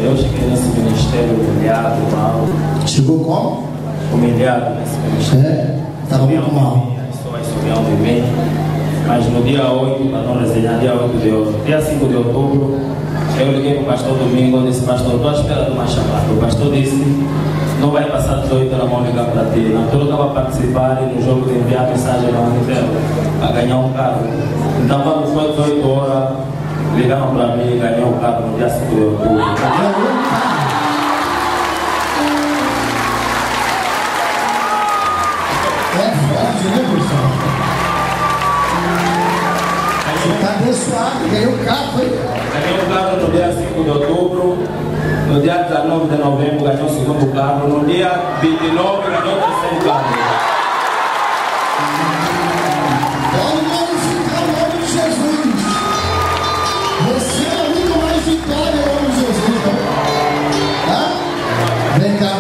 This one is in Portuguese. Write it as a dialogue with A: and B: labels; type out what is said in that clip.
A: Eu cheguei nesse ministério humilhado, mal.
B: Chegou como?
A: Humilhado nesse ministério.
B: É? Estava muito mal.
A: As pessoas subiam de mim. Mas no dia 8, para não resenhar, dia 5 de outubro, eu liguei para o pastor Domingo e disse: pastor, estou à espera de uma chamada. O pastor disse: não vai passar 18 horas, vão ligar para ti. Na altura eu estava a participar e no jogo de enviar mensagem na Unitel a ganhar um carro. Então, quando foi 18 horas, ligaram para mim e ganhei um carro no dia 5 de outubro.
B: É forte, né, pessoal? Você está abençoado, ganhou o carro, foi?
A: Ganhei um carro no dia 5 de outubro. No dia 19 de novembro ganhou o segundo carro. No dia 29 ganhou o terceiro carro.
B: Pode glorificar o nome de Jesus. Você é muito mais vitória em nome de Jesus. Tá? Vem cá.